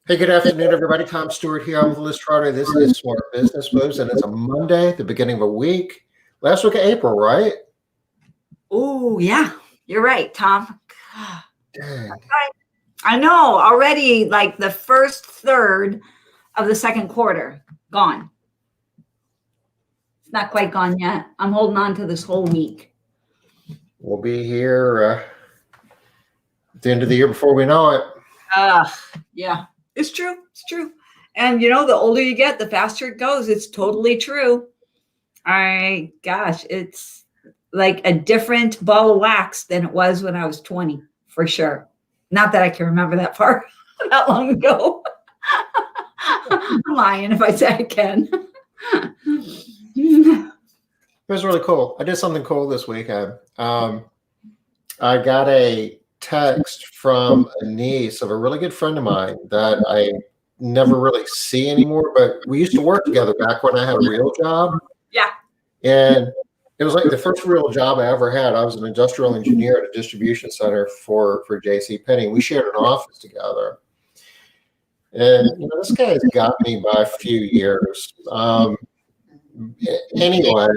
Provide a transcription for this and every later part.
Hey, good afternoon, everybody. Tom Stewart here. I'm with Liz Trotter. This is Smart Business Moves, and it's a Monday, the beginning of a week. Last week of April, right? Oh, yeah. You're right, Tom. Dang. I know. Already, like the first third of the second quarter, gone. It's not quite gone yet. I'm holding on to this whole week. We'll be here at the end of the year before we know it. Yeah. It's true. It's true. And, the older you get, the faster it goes. It's totally true. Gosh, it's like a different ball of wax than it was when I was 20, for sure. Not that I can remember that far, that long ago. I'm lying if I say I can. It was really cool. I did something cool this weekend. I got a text from a niece of a really good friend of mine that I never really see anymore, but we used to work together back when I had a real job. Yeah. And it was like the first real job I ever had. I was an industrial engineer at a distribution center for JCPenney. We shared an office together. And this guy has got me by a few years. Anyway,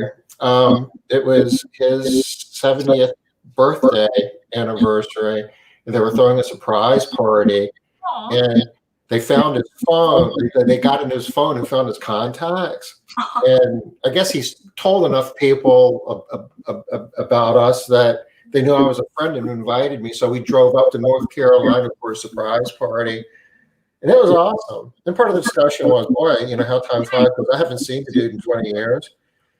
it was his 70th birthday anniversary. And they were throwing a surprise party. Aww. And they found his phone. They got into his phone and found his contacts. And I guess he's told enough people about us that they knew I was a friend and invited me. So we drove up to North Carolina for a surprise party. And it was awesome. And part of the discussion was, boy, how time flies, because I haven't seen the dude in 20 years.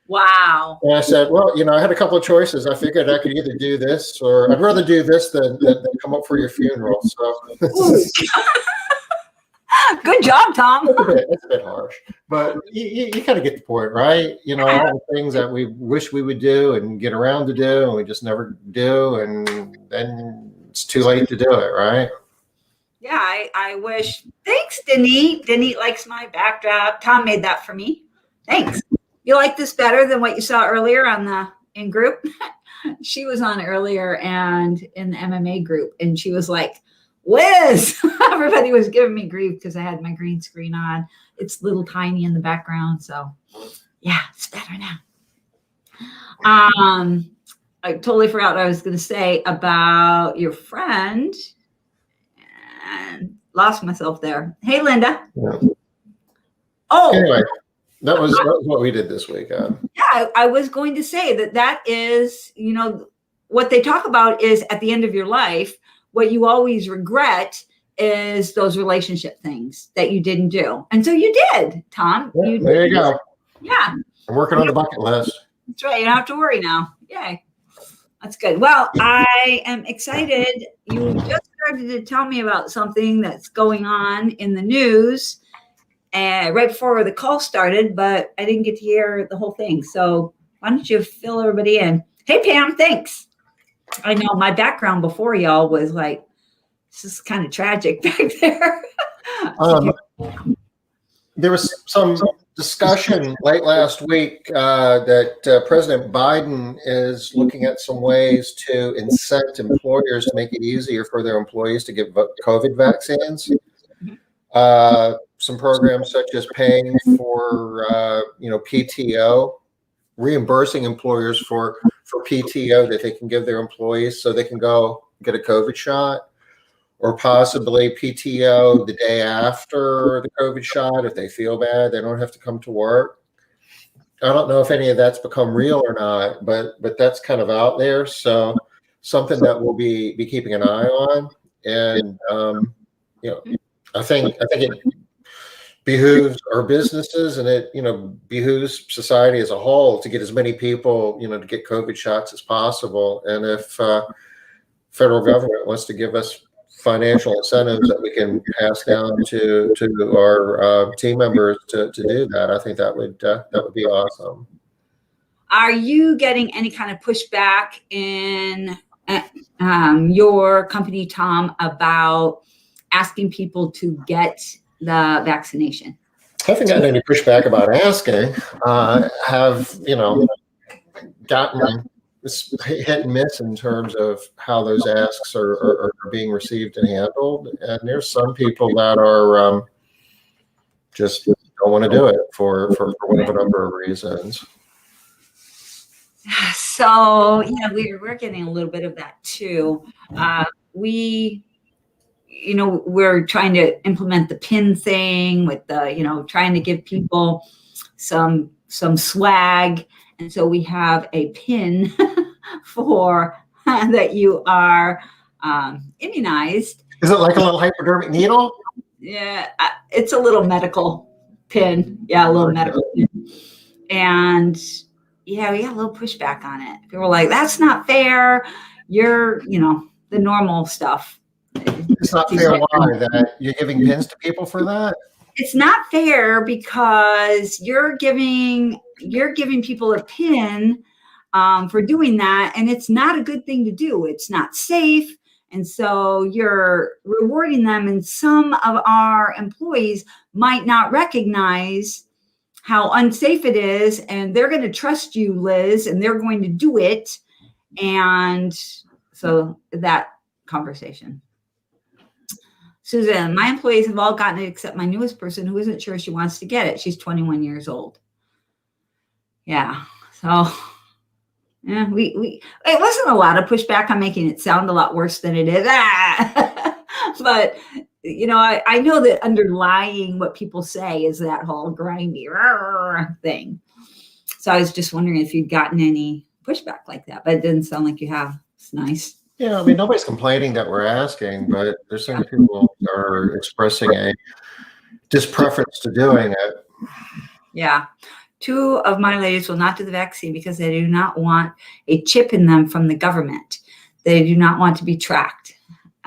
Wow. And I said, well, I had a couple of choices. I figured I could either do this, or I'd rather do this than come up for your funeral. So good job, Tom. It's a bit harsh, but you kind of get the point, right? All the things that we wish we would do and get around to do, and we just never do, and then it's too late to do it, right? Yeah, I wish. Thanks, Denise. Denise likes my backdrop. Tom made that for me. Thanks. You like this better than what you saw earlier in group? She was on earlier and in the MMA group, and she was like, Liz, everybody was giving me grief because I had my green screen on. It's little tiny in the background. So yeah, it's better now. I totally forgot what I was going to say about your friend and lost myself there. Hey, Linda. Yeah. Oh, anyway, that was what we did this week. Yeah, I was going to say that is, what they talk about is at the end of your life, what you always regret is those relationship things that you didn't do. And so you did, Tom. Yeah, there you go. Yeah. I'm working on the bucket list. That's right. You don't have to worry now. Yay. That's good. Well, I am excited. You just started to tell me about something that's going on in the news right before the call started, but I didn't get to hear the whole thing. So why don't you fill everybody in? Hey, Pam, thanks. I know my background before y'all was like, this is kind of tragic back there. There was some discussion late last week that President Biden is looking at some ways to incent employers to make it easier for their employees to get COVID vaccines. Some programs such as paying for PTO, reimbursing employers for PTO that they can give their employees so they can go get a COVID shot, or possibly PTO the day after the COVID shot if they feel bad, they don't have to come to work. I don't know if any of that's become real or not, but that's kind of out there. So something that we'll be keeping an eye on. And I think it behooves our businesses, and it behooves society as a whole to get as many people to get COVID shots as possible. And if federal government wants to give us financial incentives that we can pass down to our team members to do that, I think that would be awesome. Are you getting any kind of pushback in your company, Tom, about asking people to get the vaccination? I haven't gotten any pushback about asking. Have gotten it's hit and miss in terms of how those asks are being received and handled. And there's some people that are just don't want to do it for one of a number of reasons. So yeah, we're getting a little bit of that too. We're trying to implement the pin thing with the, trying to give people some swag. And so we have a pin for that you are immunized. Is it like a little hypodermic needle? Yeah, it's a little medical pin. Yeah, a little medical pin. And yeah, we got a little pushback on it. People were like, that's not fair. You're, the normal stuff. It's not fair. Why? That you're giving pins to people for that? It's not fair because you're giving people a pin for doing that, and it's not a good thing to do. It's not safe, and so you're rewarding them. And some of our employees might not recognize how unsafe it is, and they're going to trust you, Liz, and they're going to do it. And so that conversation. Susan, my employees have all gotten it except my newest person who isn't sure she wants to get it. She's 21 years old. Yeah. So yeah, it wasn't a lot of pushback. I'm making it sound a lot worse than it is. But I know that underlying what people say is that whole grindy thing. So I was just wondering if you'd gotten any pushback like that, but it didn't sound like you have. It's nice. Yeah, I mean, nobody's complaining that we're asking, but there's some people that are expressing a dispreference to doing it. Yeah. 2 of my ladies will not do the vaccine because they do not want a chip in them from the government. They do not want to be tracked.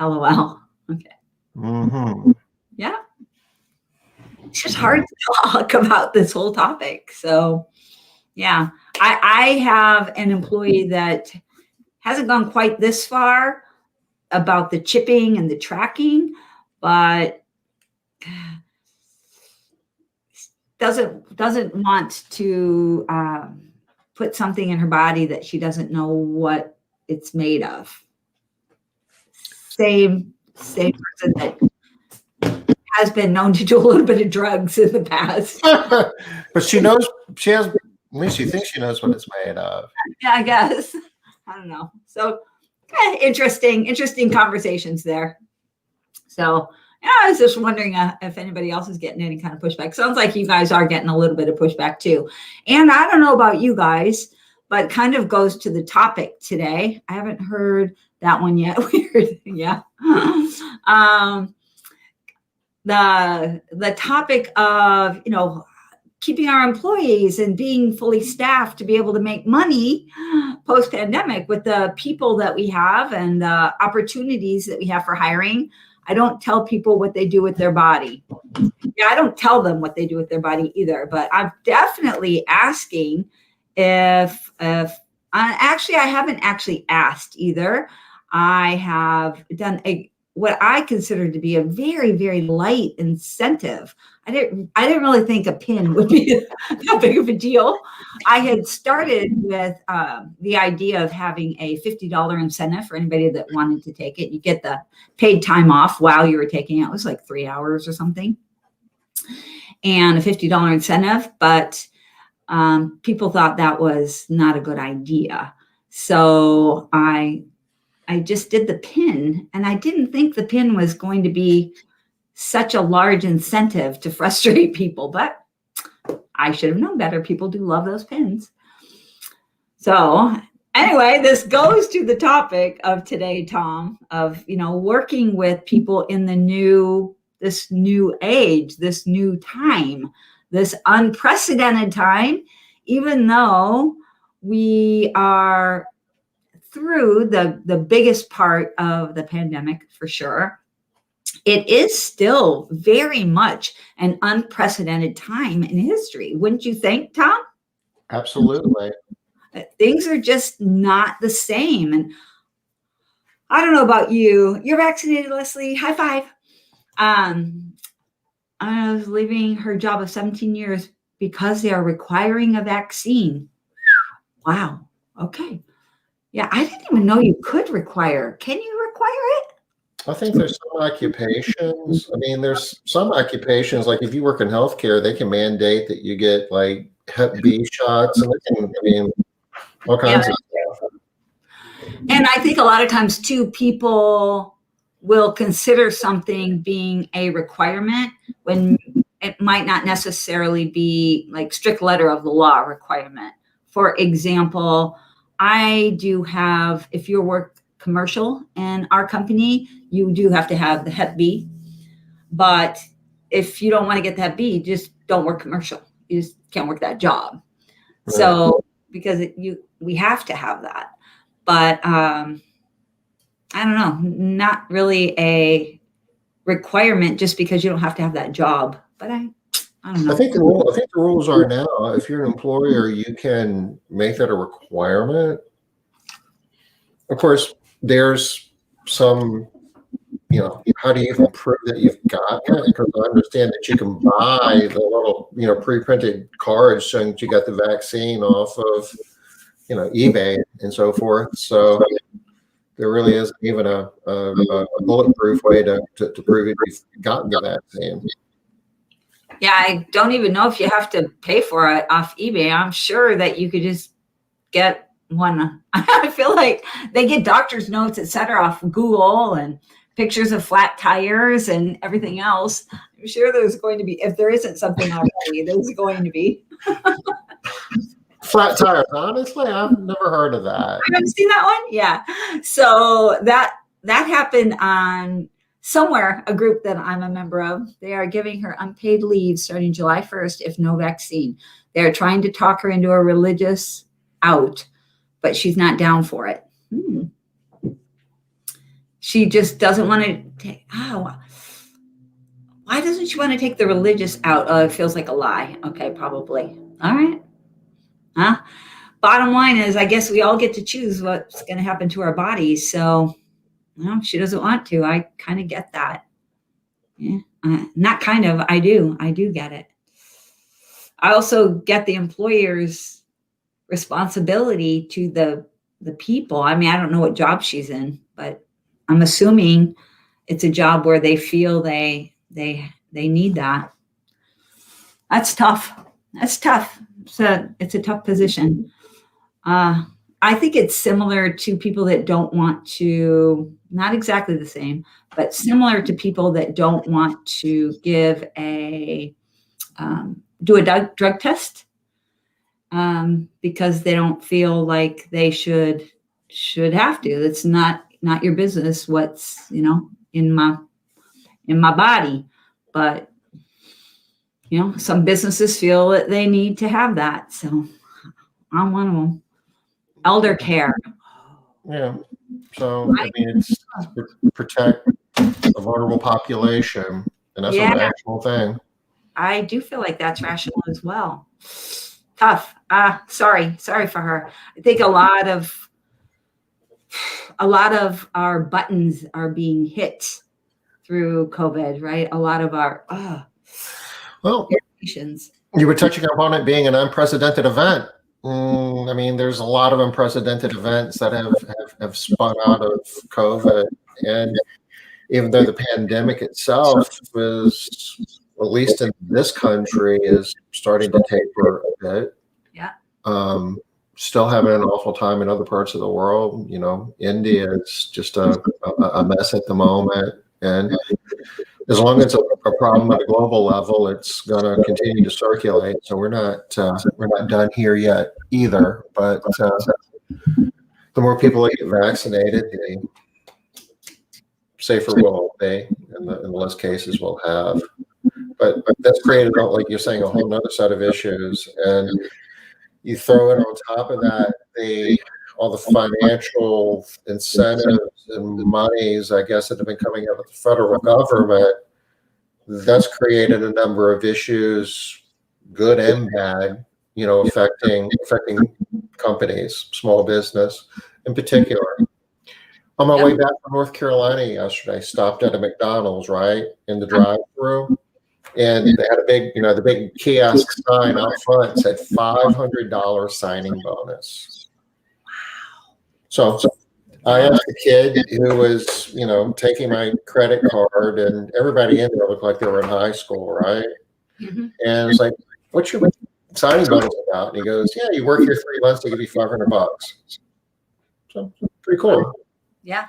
LOL. Okay. Mm-hmm. Yeah. It's just hard to talk about this whole topic. So yeah, I have an employee that hasn't gone quite this far about the chipping and the tracking, but doesn't want to put something in her body that she doesn't know what it's made of. Same person that has been known to do a little bit of drugs in the past. But she knows, at least she thinks she knows what it's made of. Yeah, I guess. I don't know. So interesting conversations there. So yeah, I was just wondering if anybody else is getting any kind of pushback. Sounds like you guys are getting a little bit of pushback too. And I don't know about you guys, but kind of goes to the topic today. I haven't heard that one yet. Weird. Yeah. The topic of, keeping our employees and being fully staffed to be able to make money post-pandemic with the people that we have and the opportunities that we have for hiring. I don't tell people what they do with their body. Yeah, I don't tell them what they do with their body either, but I'm definitely asking if actually, I haven't actually asked either. I have done what I consider to be a very, very light incentive. I didn't really think a pin would be that big of a deal. I had started with the idea of having a $50 incentive for anybody that wanted to take it. You get the paid time off while you were taking it. It was like 3 hours or something. And a $50 incentive, but people thought that was not a good idea. So I just did the pin, and I didn't think the pin was going to be such a large incentive to frustrate people, but I should have known better. People do love those pins. So anyway, this goes to the topic of today, Tom, of, working with people in this new age, this new time, this unprecedented time, even though we are through the biggest part of the pandemic for sure. It is still very much an unprecedented time in history. Wouldn't you think, Tom? Absolutely. Things are just not the same. And I don't know about you. You're vaccinated, Leslie. High five. I was leaving her job of 17 years because they are requiring a vaccine. Wow. Okay. Yeah, I didn't even know you could require. Can you require it? I think there's some occupations. I mean, there's some occupations, like if you work in healthcare, they can mandate that you get like Hep B shots, and they can, I mean, all Yeah. kinds of stuff. And I think a lot of times too, people will consider something being a requirement when it might not necessarily be like strict letter of the law requirement. For example, I do have, if you work commercial in our company, you do have to have the Hep B. But if you don't want to get the Hep B, just don't work commercial. You just can't work that job. Right. So because we have to have that. But I don't know, not really a requirement just because you don't have to have that job. But I don't know. I think the rules are now, if you're an employer, you can make that a requirement. Of course, there's some, you know, how do you even prove that you've gotten it? Because I understand that you can buy the little, you know, pre-printed cards showing that you got the vaccine off of, you know, eBay and so forth. So there really isn't even a bulletproof way to prove that you've gotten the vaccine. Yeah, I don't even know if you have to pay for it off eBay. I'm sure that you could just get one. I feel like they get doctor's notes, etc., off Google and pictures of flat tires and everything else. I'm sure there's going to be, if there isn't something already, there's going to be. Flat tires. Honestly, I've never heard of that. You haven't seen that one? Yeah. So that happened on somewhere, a group that I'm a member of. They are giving her unpaid leave starting July 1st if no vaccine. They're trying to talk her into a religious out, but she's not down for it. She just doesn't want to take, why doesn't she want to take the religious out? Oh, it feels like a lie. Okay, probably. All right. Huh? Bottom line is, I guess we all get to choose what's going to happen to our bodies. So, no, she doesn't want to. I kind of get that. Yeah, not kind of. I do get it. I also get the employer's responsibility to the people. I mean, I don't know what job she's in, but I'm assuming it's a job where they feel they need that. That's tough. That's tough. So it's a tough position. I think it's similar to people that don't want to, not exactly the same, but similar to people that don't want to give do a drug test because they don't feel like they should have to. It's not your business what's, you know, in my body. But you know, some businesses feel that they need to have that. So I'm one of them. Elder care. Yeah. So, I mean, it's to protect a vulnerable population, and that's a rational thing. I do feel like that's rational as well. Tough. Sorry for her. I think a lot of our buttons are being hit through COVID, right? A lot of our irritations. You were touching upon it being an unprecedented event. I mean, there's a lot of unprecedented events that have spun out of COVID, and even though the pandemic itself is, at least in this country, is starting to taper a bit. Yeah. Still having an awful time in other parts of the world. You know, India is just a mess at the moment, and as long as it's a problem at a global level, it's going to continue to circulate. So we're not done here yet either. But the more people that get vaccinated, the safer we'll be, and the less cases we'll have. But that's created, like you're saying, a whole nother set of issues. And you throw in on top of that all the financial incentives and monies, I guess, that have been coming out of the federal government. That's created a number of issues, good and bad, you know, affecting companies, small business in particular. On my way back from North Carolina yesterday, I stopped at a McDonald's, right, in the drive-thru, and they had the big kiosk sign out front said $500 signing bonus. So I asked a kid who was, taking my credit card, and everybody in there looked like they were in high school, right? Mhm. And it's like, "What's your signing bonus about?" And he goes, "Yeah, you work here 3 months, they give you $500." So pretty cool. Yeah.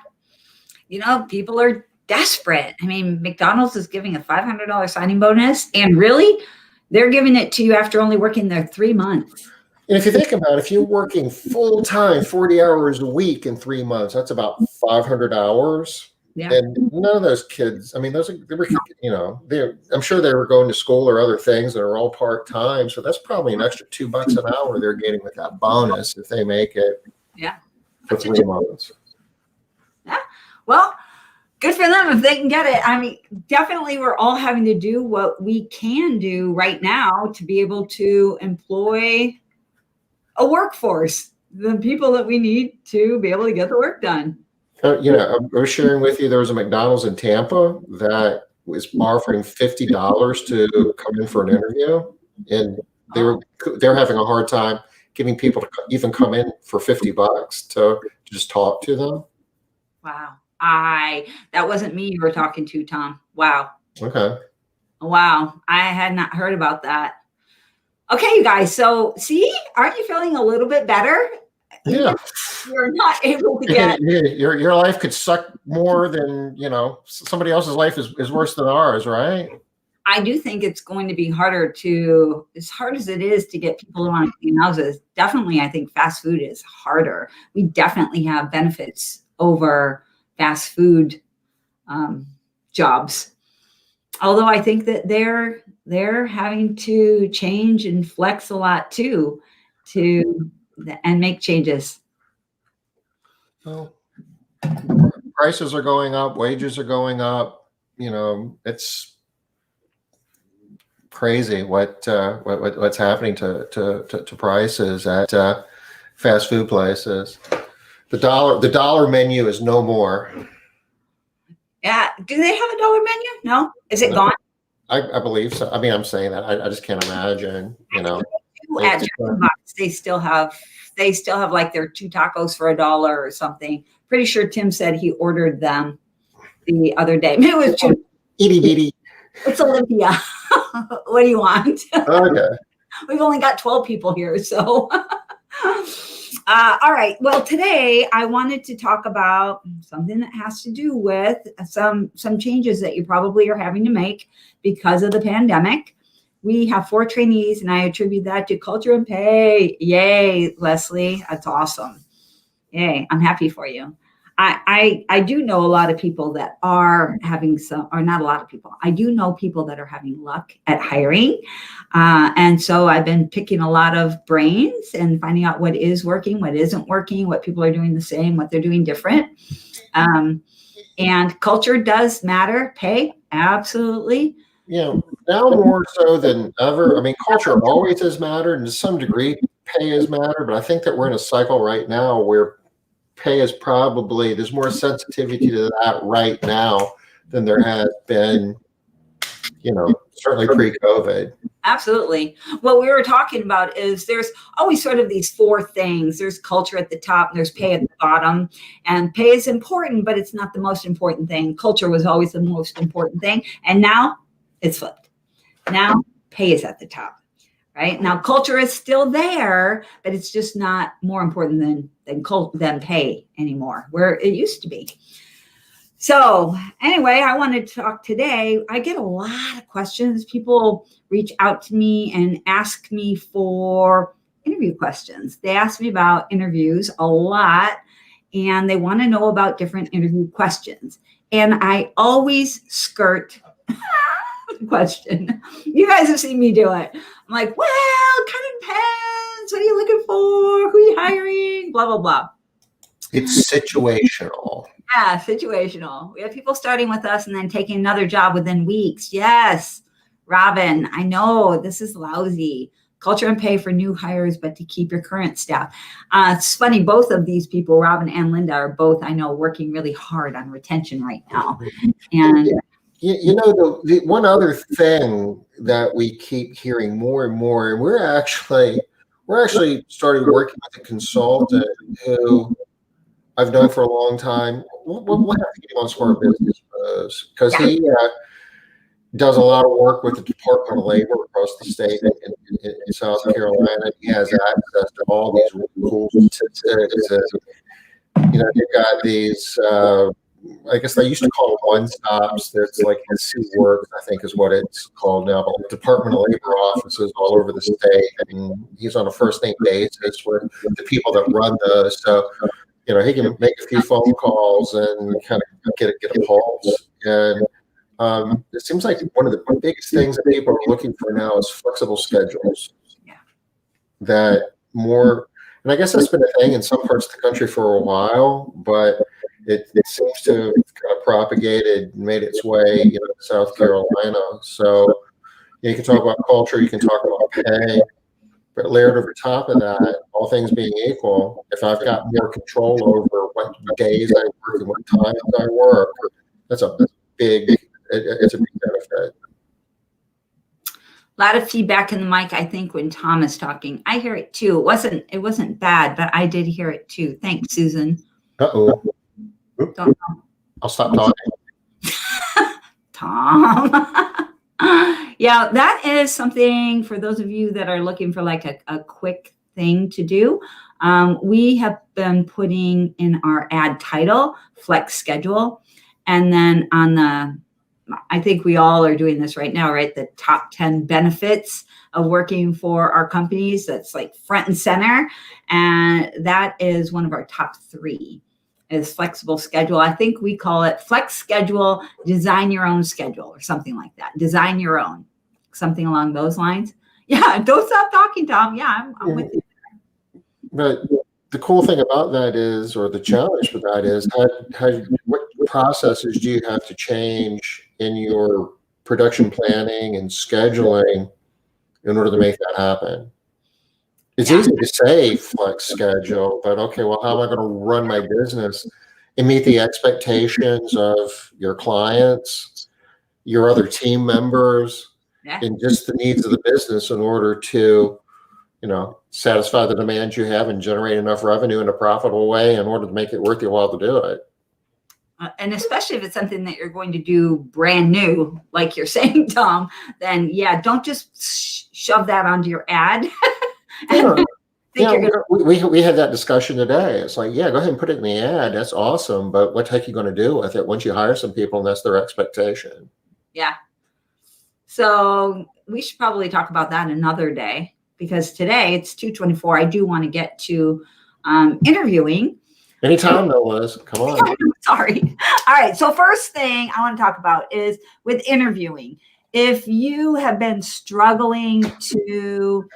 People are desperate. I mean, McDonald's is giving a $500 signing bonus, and really, they're giving it to you after only working there 3 months. And if you think about it, if you're working full time, 40 hours a week in 3 months, that's about 500 hours. Yeah. And none of those kids, I mean, they were, I'm sure they were going to school or other things that are all part time. So that's probably an extra $2 an hour they're getting with that bonus if they make it Yeah. for 3 months. Yeah. Well, good for them if they can get it. I mean, definitely we're all having to do what we can do right now to be able to employ a workforce, the people that we need to be able to get the work done. I was sharing with you, there was a McDonald's in Tampa that was offering $50 to come in for an interview, and they were having a hard time getting people to even come in for $50 to just talk to them. Wow. That wasn't me you were talking to, Tom. Wow. Okay. Wow. I had not heard about that. Okay, you guys. So see, aren't you feeling a little bit better? Yeah. You're not able to get your life could suck more than, somebody else's life is worse than ours, right? I do think it's going to be harder to, as hard as it is to get people to want to clean houses, definitely I think fast food is harder. We definitely have benefits over fast food jobs. Although I think that they're having to change and flex a lot too, and make changes. Well, prices are going up, wages are going up. It's crazy what's happening to prices at fast food places. The dollar menu is no more. Yeah. Do they have a dollar menu? No. Is it gone? I believe so. I mean, I'm saying that. I just can't imagine. At Jack in the Box, they still have like their 2 tacos for $1 or something. Pretty sure Tim said he ordered them the other day. Maybe it was too itty bitty. It's Olympia. What do you want? Okay. We've only got 12 people here, so. All right. Well, today I wanted to talk about something that has to do with some changes that you probably are having to make because of the pandemic. We have 4 trainees, and I attribute that to culture and pay. Yay, Leslie. That's awesome. Yay. I'm happy for you. I do know a lot of people that are having or not a lot of people. I do know people that are having luck at hiring. And so I've been picking a lot of brains and finding out what is working, what isn't working, what people are doing the same, what they're doing different. And culture does matter. Pay, absolutely. Now more so than ever. I mean, culture always has mattered, and to some degree, pay has mattered. But I think that we're in a cycle right now where pay is probably, there's more sensitivity to that right now than there has been, certainly pre-COVID. Absolutely. What we were talking about is there's always sort of these 4 things. There's culture at the top, and there's pay at the bottom. And pay is important, but it's not the most important thing. Culture was always the most important thing. And now it's flipped. Now pay is at the top. Right now, culture is still there, but it's just not more important than pay anymore, where it used to be. So anyway, I wanted to talk today. I get a lot of questions. People reach out to me and ask me for interview questions. They ask me about interviews a lot, and they want to know about different interview questions. And I always skirt question. You guys have seen me do it. I'm like, well, kind of depends. What are you looking for? Who are you hiring? Blah, blah, blah. It's situational. Yeah, situational. We have people starting with us and then taking another job within weeks. Yes, Robin, I know this is lousy. Culture and pay for new hires, but to keep your current staff. It's funny, both of these people, Robin and Linda, are both, I know, working really hard on retention right now. And the one other thing that we keep hearing more and more, and we're actually started working with a consultant who I've known for a long time. We'll have to get him on Smart Business Buzz because he does a lot of work with the Department of Labor across the state in South Carolina. He has access to all these really cool statistics. You know, you've got these, I guess they used to call them one-stops. That's like NC Works, I think is what it's called now, but Department of Labor offices all over the state. And he's on a first-name basis with the people that run those. So, you know, he can make a few phone calls and kind of get a pulse. And it seems like one of the biggest things that people are looking for now is flexible schedules. Yeah. That more, and I guess that's been a thing in some parts of the country for a while, but it seems to have kind of propagated, made its way, you know, to South Carolina. So you can talk about culture, you can talk about pay, but layered over top of that, all things being equal, if I've got more control over what days I work and what times I work, it's a big benefit. A lot of feedback in the mic, I think, when Tom is talking. I hear it too. It wasn't bad, but I did hear it too. Thanks, Susan. Uh-oh. I'll stop talking. Tom. Yeah, that is something for those of you that are looking for like a quick thing to do. We have been putting in our ad title, flex schedule. And then I think we all are doing this right now, right? The top 10 benefits of working for our companies. That's like front and center. And that is one of our top 3 is flexible schedule. I think we call it flex schedule, design your own schedule or something like that. Design your own, something along those lines. Yeah. Don't stop talking, Tom. Yeah, I'm with you. But the cool thing about that is, or the challenge for that is, what processes do you have to change in your production planning and scheduling in order to make that happen? It's easy to say flex schedule, but okay, well, how am I going to run my business and meet the expectations of your clients, your other team members, and just the needs of the business in order to, you know, satisfy the demands you have and generate enough revenue in a profitable way in order to make it worth your while to do it. And especially if it's something that you're going to do brand new, like you're saying, Tom, then yeah, don't just shove that onto your ad. We had that discussion today. It's like, yeah, go ahead and put it in the ad. That's awesome. But what the heck are you going to do with it once you hire some people and that's their expectation? Yeah. So we should probably talk about that another day, because today it's 2:24. I do want to get to interviewing. Anytime, though, Liz. Come on. Sorry. All right. So first thing I want to talk about is with interviewing. If you have been struggling to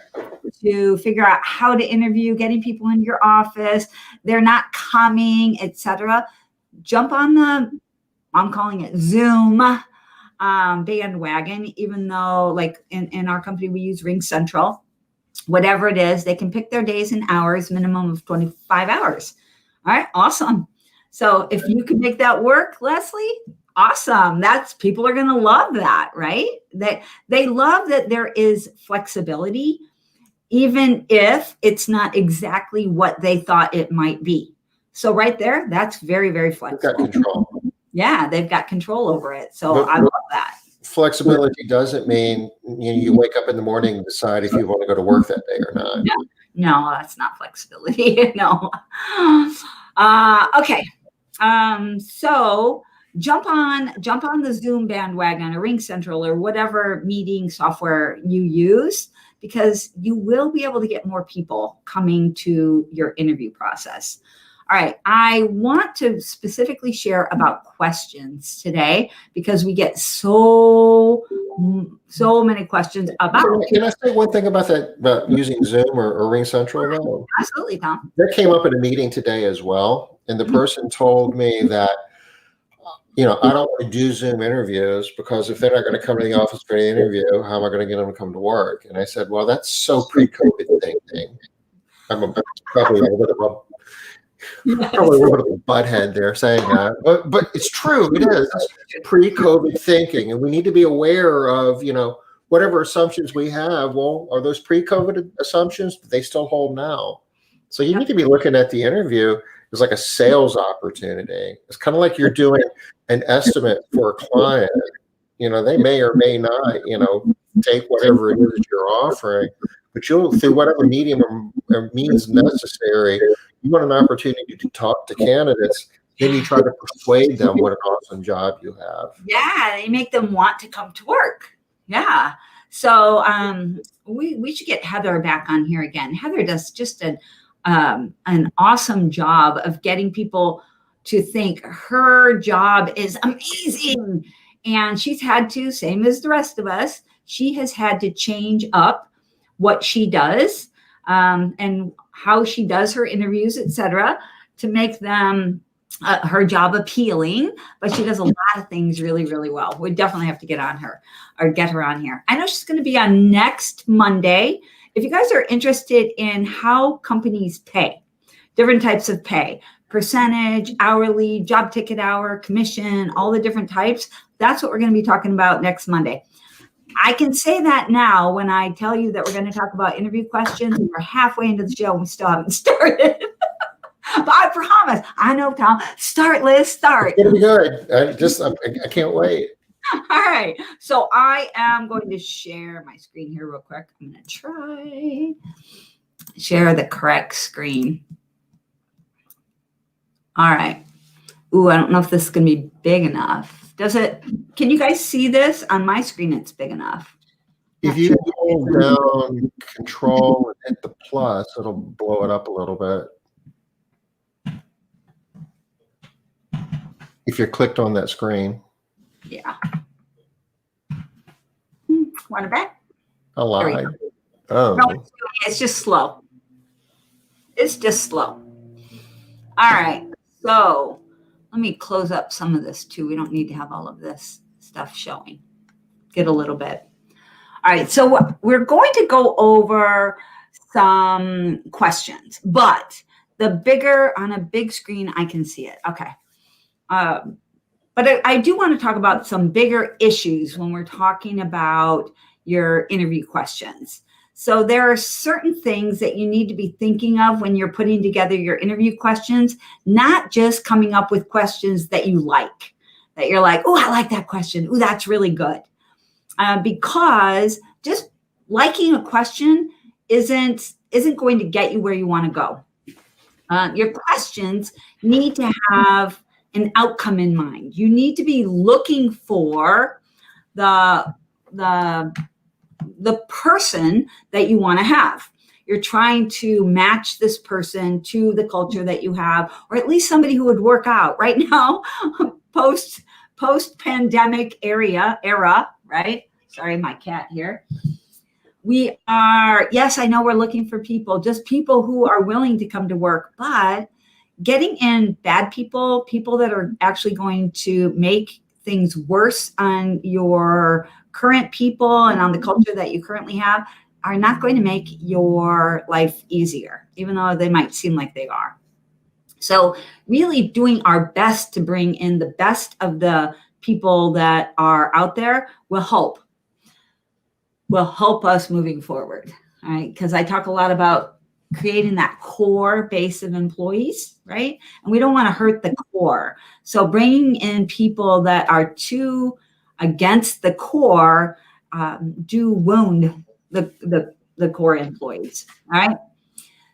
figure out how to interview, getting people in your office, they're not coming, etc., jump on I'm calling it Zoom bandwagon, even though like in our company, we use Ring Central. Whatever it is, they can pick their days and hours, minimum of 25 hours. All right, awesome. So if you can make that work, Leslie, awesome. People are going to love that, right? They love that there is flexibility, even if it's not exactly what they thought it might be. So right there, that's very, very flexible. They've got control. Yeah, they've got control over it. So I love that. Flexibility doesn't mean you wake up in the morning and decide if you want to go to work that day or not. No, that's not flexibility. No. Okay. So jump on the Zoom bandwagon or Ring Central or whatever meeting software you use, because you will be able to get more people coming to your interview process. All right. I want to specifically share about questions today because we get so many questions about. Can I say one thing about that, about using Zoom or Ring Central? Though? Absolutely, Tom. That came up at a meeting today as well. And the person told me that, I don't want to do Zoom interviews because if they're not going to come to the office for an interview, how am I going to get them to come to work? And I said, well, that's so pre-COVID thinking. I'm probably a little bit of a butthead there saying that, but it's true. It is pre-COVID thinking, and we need to be aware of, whatever assumptions we have. Well, are those pre-COVID assumptions? Do they still hold now? So you need to be looking at the interview is like a sales opportunity. It's kind of like you're doing an estimate for a client. They may or may not, take whatever it is you're offering, but you'll, through whatever medium or means necessary, you want an opportunity to talk to candidates. Then you try to persuade them what an awesome job you have. Yeah, you make them want to come to work. Yeah. So we should get Heather back on here again. Heather does just an awesome job of getting people to think her job is amazing. And she's had to, same as the rest of us, she has had to change up what she does and how she does her interviews, etc., to make them her job appealing. But she does a lot of things really, really well. We definitely have to get on her or get her on here. I know she's going to be on next Monday. If you guys are interested in how companies pay, different types of pay, percentage, hourly, job ticket hour, commission, all the different types, that's what we're going to be talking about next Monday. I can say that now when I tell you that we're going to talk about interview questions. We're halfway into the show and we still haven't started. But I promise, I know, Tom. Start, Liz, start. It's going to be good. I can't wait. All right. So I am going to share my screen here real quick. I'm going to try share the correct screen. All right. Ooh, I don't know if this is going to be big enough. Can you guys see this? On my screen, it's big enough. If you hold down Control and hit the plus, it'll blow it up a little bit. If you're clicked on that screen. Yeah. Want to bet? I lied. Oh. No, it's just slow. It's just slow. All right. So let me close up some of this too. We don't need to have all of this stuff showing. Get a little bit. All right. So we're going to go over some questions, but on a big screen, I can see it. Okay. But I do want to talk about some bigger issues when we're talking about your interview questions. So there are certain things that you need to be thinking of when you're putting together your interview questions, not just coming up with questions that you like, that you're like, oh, I like that question. Oh, that's really good. Because just liking a question isn't going to get you where you want to go. Your questions need to have an outcome in mind. You need to be looking for the person that you want to have. You're trying to match this person to the culture that you have, or at least somebody who would work out right now, post-pandemic era, right? Sorry, my cat here. Yes, I know we're looking for people, just people who are willing to come to work, but getting in bad people that are actually going to make things worse on your current people and on the culture that you currently have are not going to make your life easier, even though they might seem like they are. So really doing our best to bring in the best of the people that are out there will help us moving forward. All right. Because I talk a lot about creating that core base of employees, right? And we don't want to hurt the core. So bringing in people that are too against the core do wound the core employees, all right?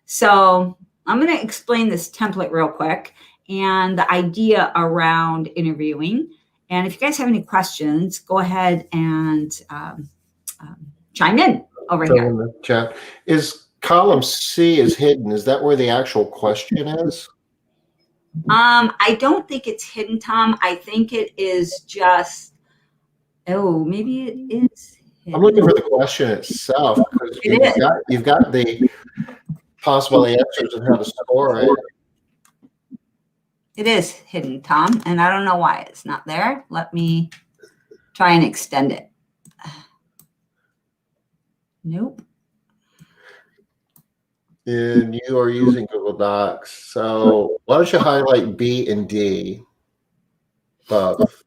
So I'm going to explain this template real quick and the idea around interviewing. And if you guys have any questions, go ahead and chime in over here. In the chat. Is column C is hidden? Is that where the actual question is? I don't think it's hidden, Tom. I think it is just, maybe it is hidden. I'm looking for the question itself because you've got the possible answers and how to score it. It is hidden, Tom, and I don't know why it's not there. Let me try and extend it. Nope. And you are using Google Docs. So why don't you highlight B and D above?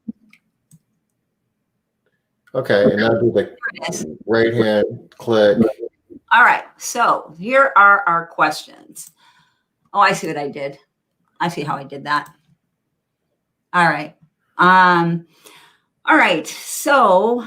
Okay, and now do the right hand click. All right, so here are our questions. Oh, I see what I did. I see how I did that. All right. All right. So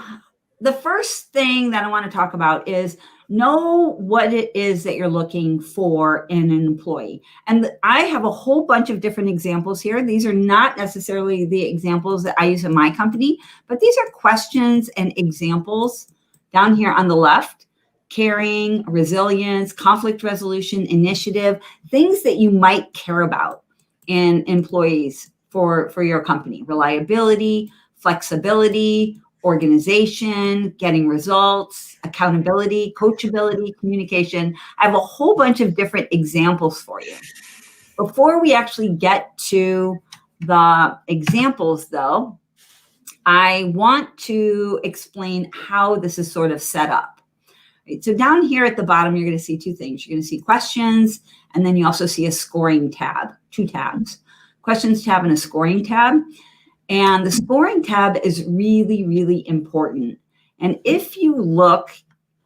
the first thing that I want to talk about is know what it is that you're looking for in an employee. And I have a whole bunch of different examples here. These are not necessarily the examples that I use in my company, but these are questions and examples down here on the left: caring, resilience, conflict resolution, initiative, things that you might care about in employees for your company: reliability, flexibility, organization, getting results, accountability, coachability, communication. I have a whole bunch of different examples for you. Before we actually get to the examples, though, I want to explain how this is sort of set up. Right, so down here at the bottom, you're going to see two things. You're going to see questions, and then you also see a scoring tab, two tabs: questions tab and a scoring tab. And the scoring tab is really, really important. And if you look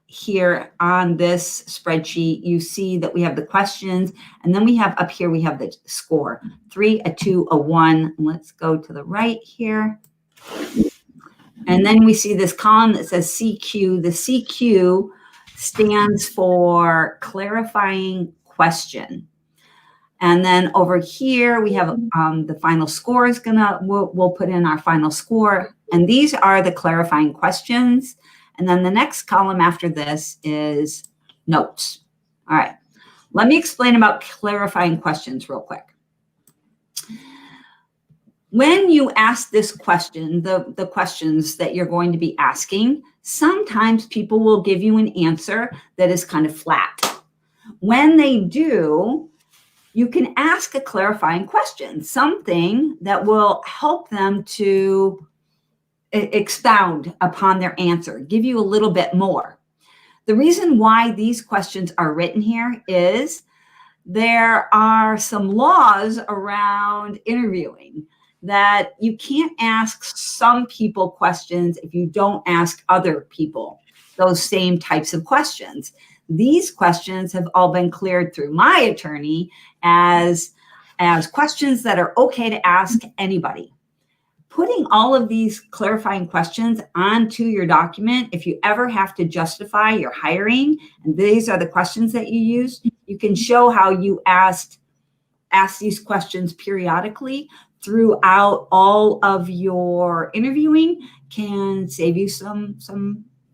here on this spreadsheet, you see that we have the questions, and then we have up here, we have the score: 3, a 2, a 1. Let's go to the right here. And then we see this column that says CQ. The CQ stands for clarifying question. And then over here, we have the final score is we'll put in our final score. And these are the clarifying questions. And then the next column after this is notes. All right. Let me explain about clarifying questions real quick. When you ask this question, the questions that you're going to be asking, sometimes people will give you an answer that is kind of flat. When they do, you can ask a clarifying question, something that will help them to expound upon their answer, give you a little bit more. The reason why these questions are written here is there are some laws around interviewing that you can't ask some people questions if you don't ask other people those same types of questions. These questions have all been cleared through my attorney as questions that are okay to ask anybody. Putting all of these clarifying questions onto your document, if you ever have to justify your hiring, and these are the questions that you use, you can show how you ask these questions periodically throughout all of your interviewing, can save you some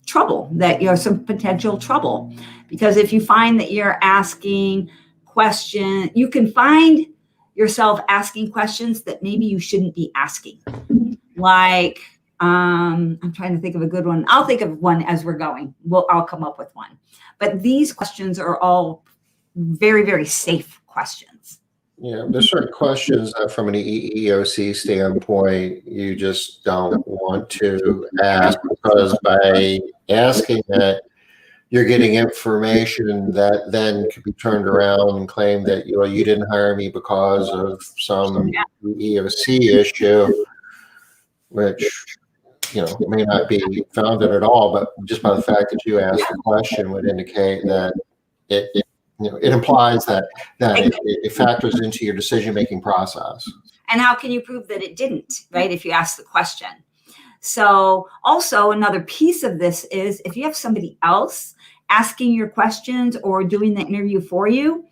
trouble, some potential trouble. Because if you find that you're asking questions, you can find yourself asking questions that maybe you shouldn't be asking. Like, I'm trying to think of a good one. I'll think of one as we're going. I'll come up with one. But these questions are all very, very safe questions. Yeah, there's certain questions that from an EEOC standpoint, you just don't want to ask, because by asking it, you're getting information that then could be turned around and claim that you didn't hire me because of some EEOC issue, which may not be founded at all. But just by the fact that you asked the question would indicate that it implies that it factors into your decision-making process. And how can you prove that it didn't, right, if you ask the question? So also another piece of this is if you have somebody else asking your questions or doing the interview for you,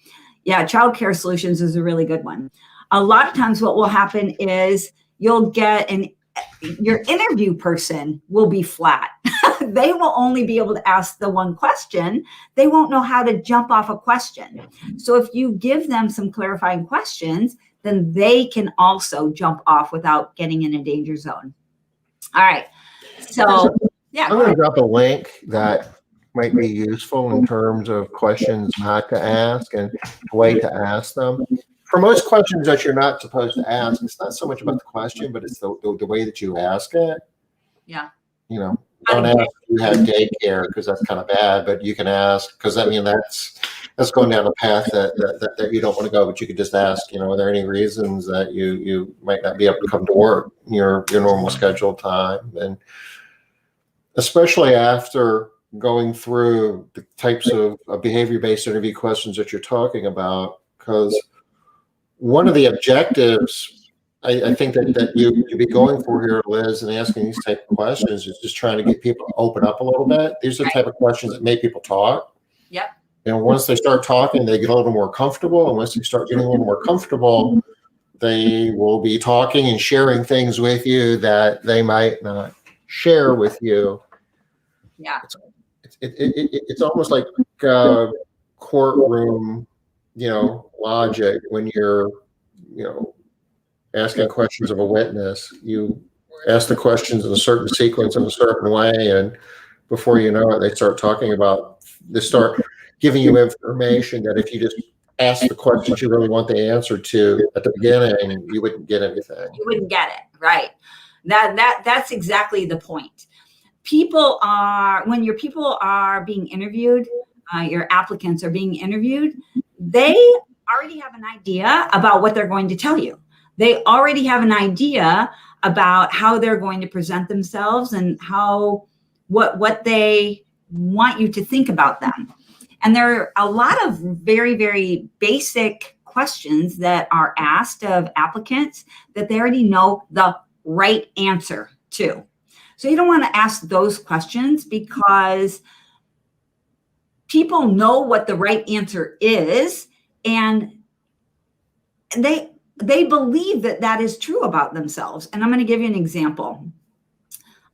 Child Care Solutions is a really good one. A lot of times what will happen is you'll get your interview person will be flat. They will only be able to ask the one question. They won't know how to jump off a question. So if you give them some clarifying questions, then they can also jump off without getting in a danger zone. All right. So, I'm going to drop a link that might be useful in terms of questions not to ask and the way to ask them. For most questions that you're not supposed to ask, it's not so much about the question, but it's the way that you ask it. Yeah. Don't ask if you have daycare, because that's kind of bad, but you can ask, because that's going down a path that you don't want to go, but you could just ask, are there any reasons that you might not be able to come to work your normal scheduled time? And especially after going through the types of behavior-based interview questions that you're talking about, because one of the objectives I think that you'd be going for here, Liz, and asking these type of questions is just trying to get people to open up a little bit. These are the type of questions that make people talk. Yep. And once they start talking, they get a little more comfortable. And once they start getting a little more comfortable, they will be talking and sharing things with you that they might not share with you. Yeah. It's almost like courtroom, logic when you're, asking questions of a witness. You ask the questions in a certain sequence in a certain way, and before you know it, they start giving you information that if you just ask the questions you really want the answer to at the beginning, you wouldn't get anything. You wouldn't get it, right? That's exactly the point. When your people are being interviewed, your applicants are being interviewed, they already have an idea about what they're going to tell you. They already have an idea about how they're going to present themselves and what they want you to think about them. And there are a lot of very, very basic questions that are asked of applicants that they already know the right answer to. So you don't want to ask those questions because people know what the right answer is, and they believe that is true about themselves. And I'm going to give you an example.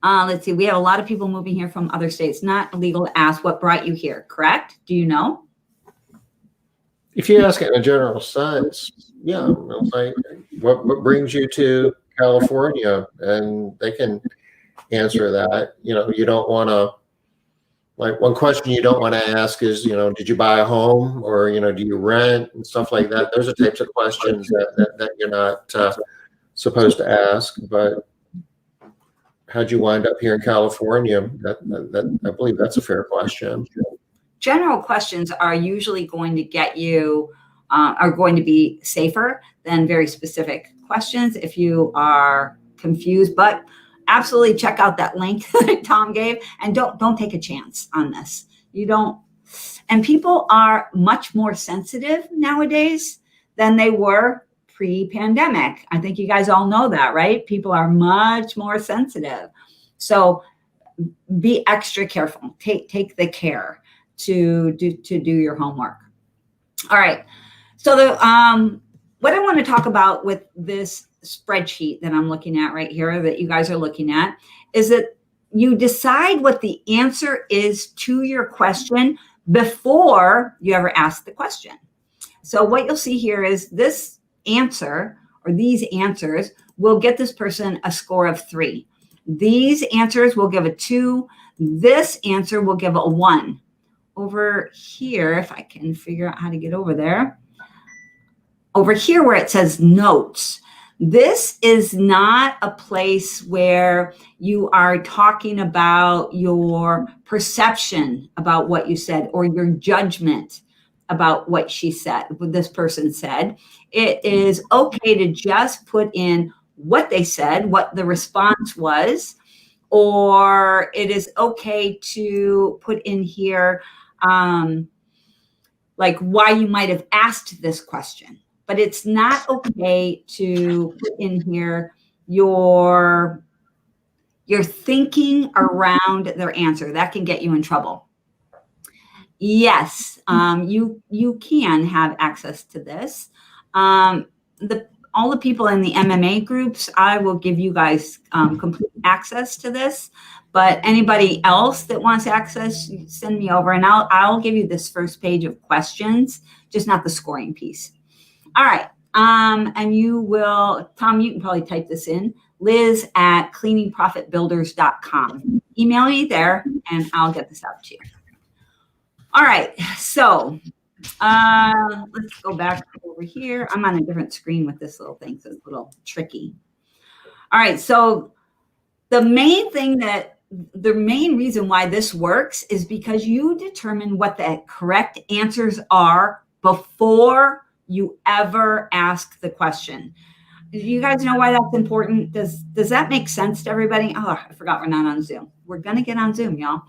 Let's see. We have a lot of people moving here from other states. Not illegal to ask what brought you here, correct? Do you know? If you ask it in a general sense, yeah. Like, what brings you to California? And they can answer that. You don't want to, like, one question you don't want to ask is, did you buy a home, or, do you rent, and stuff like that. Those are types of questions that you're not supposed to ask. But how'd you wind up here in California? That I believe that's a fair question. General questions are usually going to get you, are going to be safer than very specific questions if you are confused. But absolutely check out that link that Tom gave, and don't take a chance on this. And people are much more sensitive nowadays than they were pre-pandemic. I think you guys all know that, right? People are much more sensitive. So be extra careful. Take the care to do your homework. All right. So what I want to talk about with this spreadsheet that I'm looking at right here, that you guys are looking at, is that you decide what the answer is to your question before you ever ask the question. So what you'll see here is this answer, or these answers, will get this person a score of 3. These answers will give a 2. This answer will give a 1. Over here, if I can figure out how to get over there, over here where it says notes, this is not a place where you are talking about your perception about what you said or your judgment about what this person said. It is okay to just put in what they said, what the response was, or it is okay to put in here like why you might have asked this question. But it's not okay to put in here your thinking around their answer. That can get you in trouble. Yes, you can have access to this. All the people in the MMA groups, I will give you guys complete access to this. But anybody else that wants access, send me over, and I'll give you this first page of questions, just not the scoring piece. All right. And you will, Tom, you can probably type this in, liz@cleaningprofitbuilders.com. Email me there and I'll get this out to you. All right. So let's go back over here. I'm on a different screen with this little thing, so it's a little tricky. All right. So the main reason why this works is because you determine what the correct answers are before you ever ask the question. Do you guys know why that's important? Does that make sense to everybody? Oh, I forgot we're not on Zoom. We're going to get on Zoom, y'all.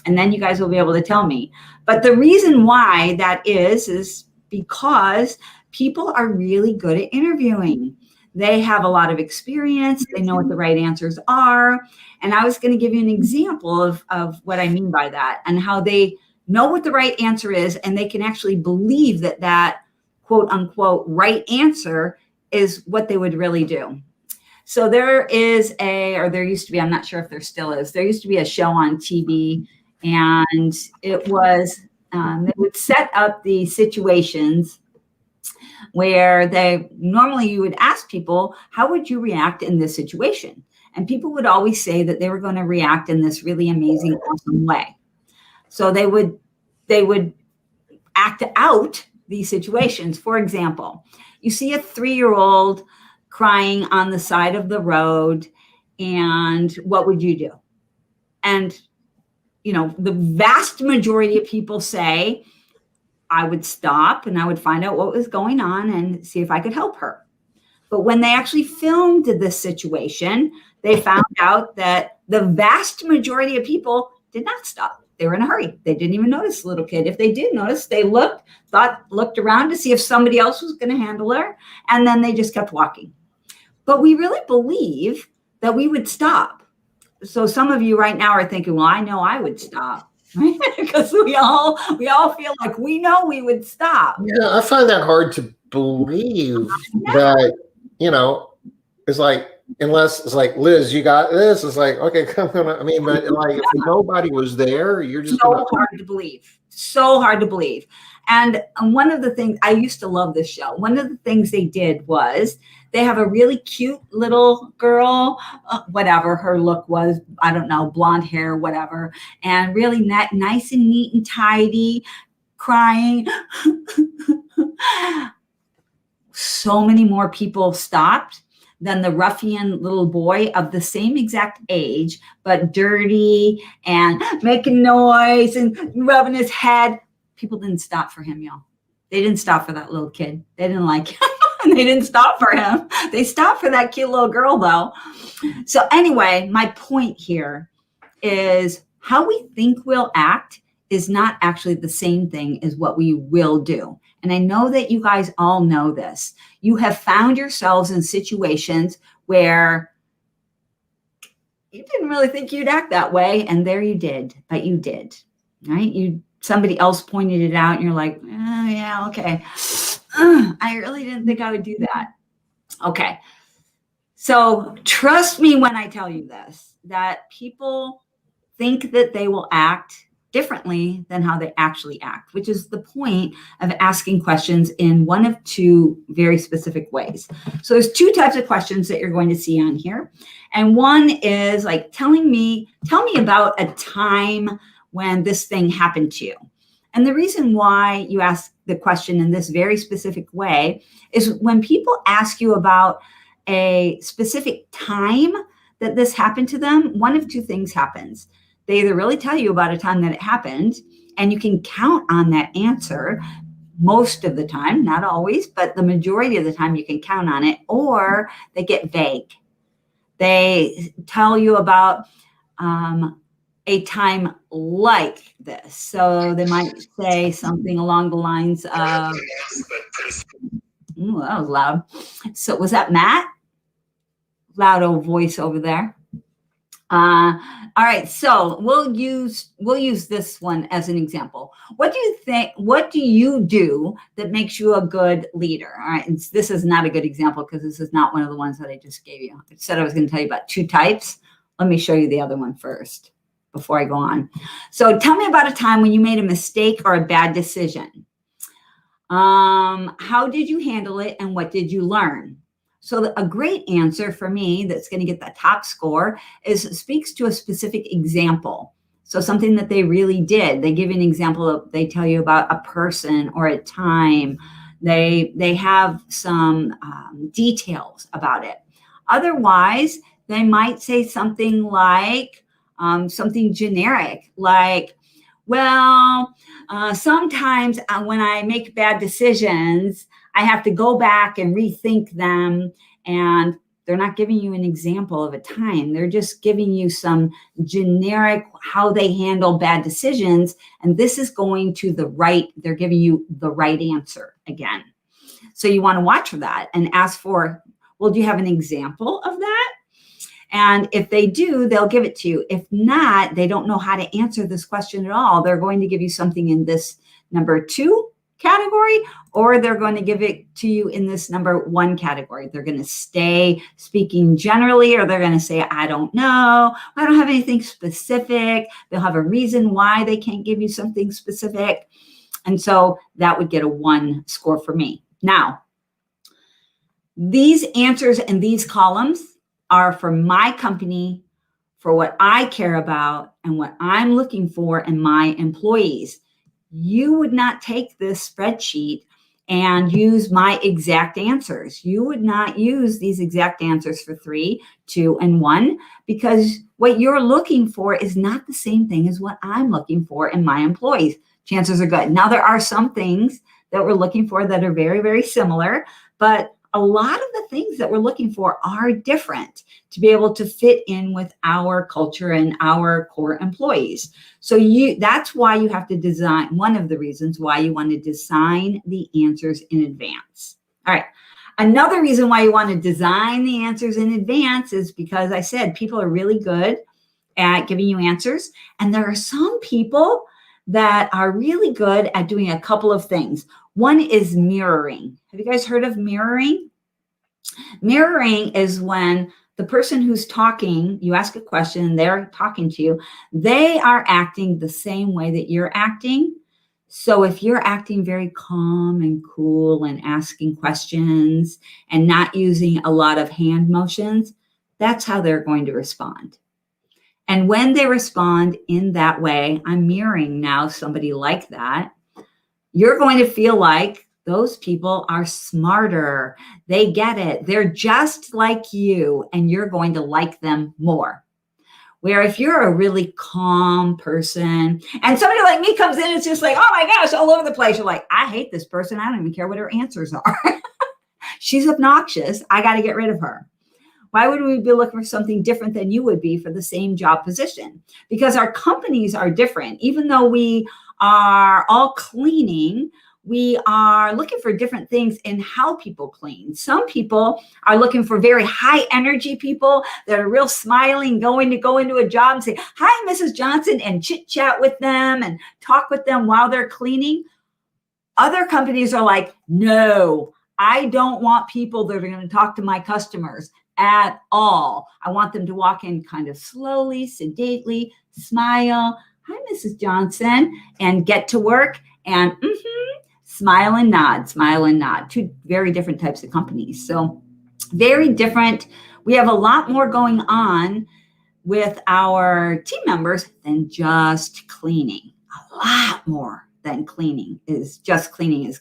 And then you guys will be able to tell me. But the reason why that is because people are really good at interviewing. They have a lot of experience. They know what the right answers are. And I was going to give you an example of what I mean by that and how they know what the right answer is. And they can actually believe that that quote unquote right answer is what they would really do. So there is there used to be, I'm not sure if there still is, there used to be a show on TV, and it was, they would set up the situations where normally you would ask people, how would you react in this situation? And people would always say that they were going to react in this really amazing, awesome way. So they would act out these situations. For example, you see a 3-year-old crying on the side of the road, and what would you do? And, the vast majority of people say, I would stop and I would find out what was going on and see if I could help her. But when they actually filmed this situation, they found out that the vast majority of people did not stop. They were in a hurry. They didn't even notice the little kid. If they did notice, they looked around to see if somebody else was going to handle her, and then they just kept walking. But we really believe that we would stop. So some of you right now are thinking, well, I know I would stop. Right? Because we all feel like we know we would stop. Yeah, I find that hard to believe that, it's like, unless it's like, Liz, you got this. It's like, okay, come on. I mean, but like if nobody was there, you're just hard to believe. So hard to believe. And one of the things, I used to love this show. One of the things they did was they have a really cute little girl, whatever her look was, I don't know, blonde hair, whatever, and really nice and neat and tidy, crying. So many more people stopped than the ruffian little boy of the same exact age, but dirty and making noise and rubbing his head. People didn't stop for him, y'all. They didn't stop for that little kid. They didn't like him. They didn't stop for him. They stopped for that cute little girl, though. So anyway, my point here is how we think we'll act is not actually the same thing as what we will do. And I know that you guys all know this. You have found yourselves in situations where you didn't really think you'd act that way, and there you did, but you did, right? Somebody else pointed it out, and you're like, oh, yeah, okay. I really didn't think I would do that. Okay. So trust me when I tell you this, that people think that they will act differently than how they actually act, which is the point of asking questions in one of two very specific ways. So there's two types of questions that you're going to see on here. And one is like, tell me about a time when this thing happened to you. And the reason why you ask the question in this very specific way is when people ask you about a specific time that this happened to them, one of two things happens. They either really tell you about a time that it happened, and you can count on that answer most of the time, not always, but the majority of the time you can count on it, or they get vague. They tell you about a time like this. So they might say something along the lines of, ooh, that was loud. So was that Matt? Loud old voice over there. All right, so we'll use this one as an example. What do you do that makes you a good leader? All right, and this is not a good example because this is not one of the ones that I just gave you. I said I was going to tell you about two types. Let me show you the other one first before I go on. So tell me about a time when you made a mistake or a bad decision. How did you handle it and what did you learn? So a great answer for me that's going to get the top score speaks to a specific example. So something that they really did. They give you an example they tell you about a person or a time. They have some details about it. Otherwise, they might say something like, something generic, like, well, sometimes when I make bad decisions, I have to go back and rethink them. And they're not giving you an example of a time. They're just giving you some generic how they handle bad decisions. And this is going to the right. They're giving you the right answer again. So you want to watch for that and ask for, well, do you have an example of that? And if they do, they'll give it to you. If not, they don't know how to answer this question at all. They're going to give you something in this number 2 category, or they're going to give it to you in this number 1 category. They're going to stay speaking generally, or they're going to say, I don't know. I don't have anything specific. They'll have a reason why they can't give you something specific. And so that would get a 1 score for me. Now, these answers and these columns are for my company, for what I care about and what I'm looking for in my employees. You would not take this spreadsheet and use my exact answers. You would not use these exact answers for 3, 2, and 1, because what you're looking for is not the same thing as what I'm looking for in my employees. Chances are good. Now, there are some things that we're looking for that are very, very similar, but a lot of the things that we're looking for are different to be able to fit in with our culture and our core employees. So that's why you have to design, one of the reasons why you want to design the answers in advance. All right. Another reason why you want to design the answers in advance is because I said people are really good at giving you answers. And there are some people that are really good at doing a couple of things. One is mirroring. Have you guys heard of mirroring? Mirroring is when the person who's talking, you ask a question and they're talking to you, they are acting the same way that you're acting. So if you're acting very calm and cool and asking questions and not using a lot of hand motions, that's how they're going to respond. And when they respond in that way, I'm mirroring now somebody like that, you're going to feel like those people are smarter. They get it. They're just like you, and you're going to like them more. Where if you're a really calm person and somebody like me comes in, it's just like, oh my gosh, all over the place. You're like, I hate this person. I don't even care what her answers are. She's obnoxious. I got to get rid of her. Why would we be looking for something different than you would be for the same job position? Because our companies are different. Even though we are all cleaning, we are looking for different things in how people clean. Some people are looking for very high energy people that are real smiling, going to go into a job and say, hi, Mrs. Johnson, and chit chat with them and talk with them while they're cleaning. Other companies are like, no, I don't want people that are going to talk to my customers at all. I want them to walk in kind of slowly, sedately, smile, hi, Mrs. Johnson, and get to work and smile and nod, smile and nod. 2 very different types of companies. So very different. We have a lot more going on with our team members than just cleaning. A lot more than cleaning is